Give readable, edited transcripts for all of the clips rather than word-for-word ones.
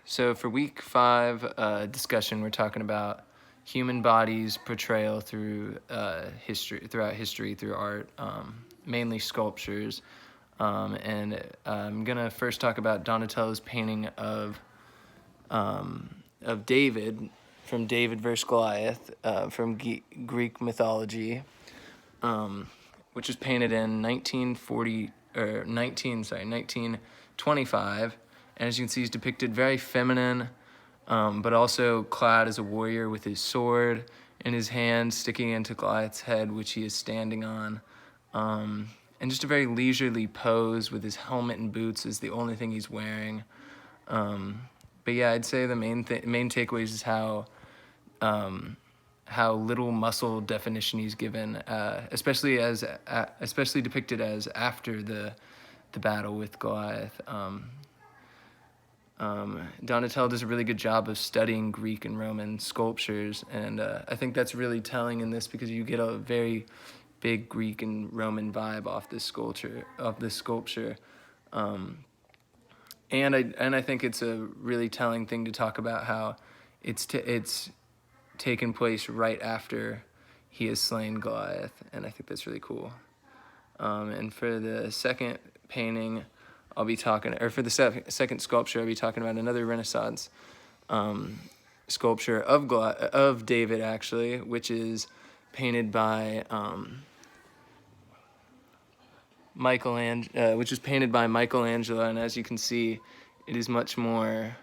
So for week 5 discussion, we're talking about human bodies portrayal through throughout history, through art, mainly sculptures. And I'm gonna first talk about Donatello's painting of David, from David versus Goliath, from Greek mythology, which was painted in 1925. And as you can see, he's depicted very feminine, but also clad as a warrior with his sword in his hand sticking into Goliath's head, which he is standing on. And just a very leisurely pose with his helmet and boots is the only thing he's wearing. But yeah, I'd say the main takeaways is how little muscle definition he's given, especially depicted as after the battle with Goliath. Donatello does a really good job of studying Greek and Roman sculptures, and I think that's really telling in this because you get a very big Greek and Roman vibe off this sculpture. And I think it's a really telling thing to talk about how it's taken place right after he has slain Goliath, and I think that's really cool. And for the second painting, I'll be talking, or for the second sculpture, I'll be talking about another Renaissance sculpture of David, actually, which is painted by Michelangelo, and as you can see, it is much more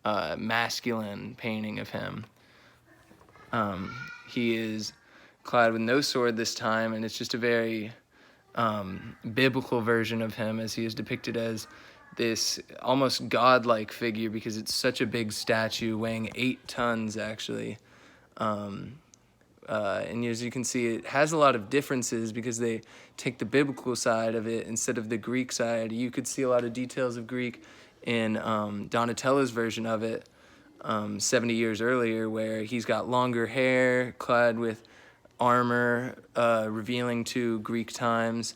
masculine painting of him. He is clad with no sword this time, and it's just a very biblical version of him, as he is depicted as this almost godlike figure because it's such a big statue weighing 8 tons actually. And as you can see, it has a lot of differences because they take the biblical side of it instead of the Greek side. You could see a lot of details of Greek in Donatello's version of it 70 years earlier, where he's got longer hair, clad with armor, revealing to Greek times.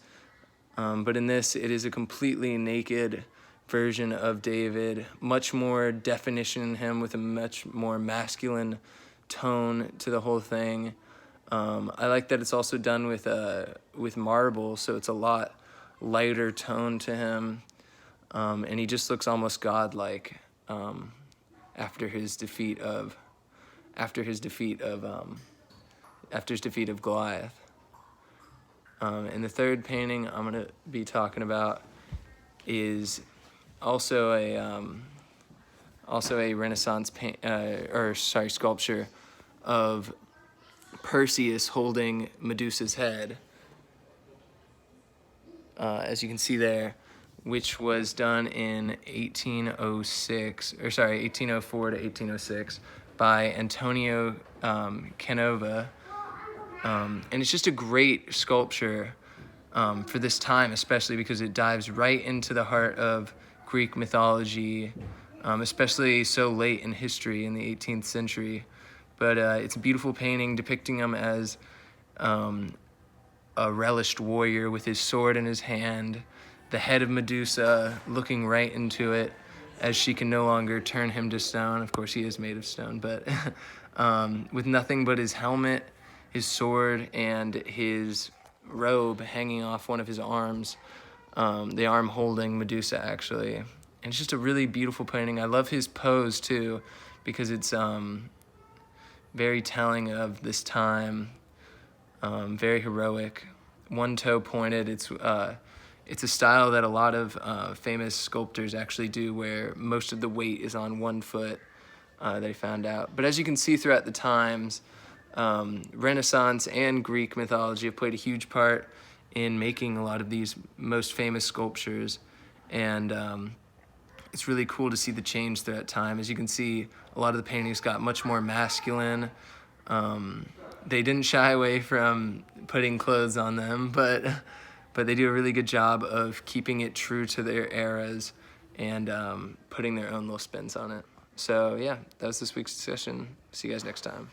But in this, it is a completely naked version of David, much more definition in him with a much more masculine tone to the whole thing. I like that it's also done with marble, so it's a lot lighter tone to him, and he just looks almost godlike after his defeat of Goliath. And the third painting I'm gonna be talking about is also a Renaissance sculpture of Perseus holding Medusa's head, as you can see there, which was done in 1804 to 1806 by Antonio Canova. And it's just a great sculpture for this time, especially because it dives right into the heart of Greek mythology, especially so late in history in the 18th century. But it's a beautiful painting depicting him as a relished warrior with his sword in his hand, the head of Medusa looking right into it as she can no longer turn him to stone. Of course, he is made of stone, but with nothing but his helmet, his sword, and his robe hanging off one of his arms, the arm holding Medusa, actually. And it's just a really beautiful painting. I love his pose, too, because it's very telling of this time, very heroic. One toe pointed. It's a style that a lot of famous sculptors actually do, where most of the weight is on one foot, they found out. But as you can see throughout the times, Renaissance and Greek mythology have played a huge part in making a lot of these most famous sculptures, and it's really cool to see the change throughout time. As you can see, a lot of the paintings got much more masculine. They didn't shy away from putting clothes on them, but they do a really good job of keeping it true to their eras and putting their own little spins on it. So yeah, that was this week's session. See you guys next time.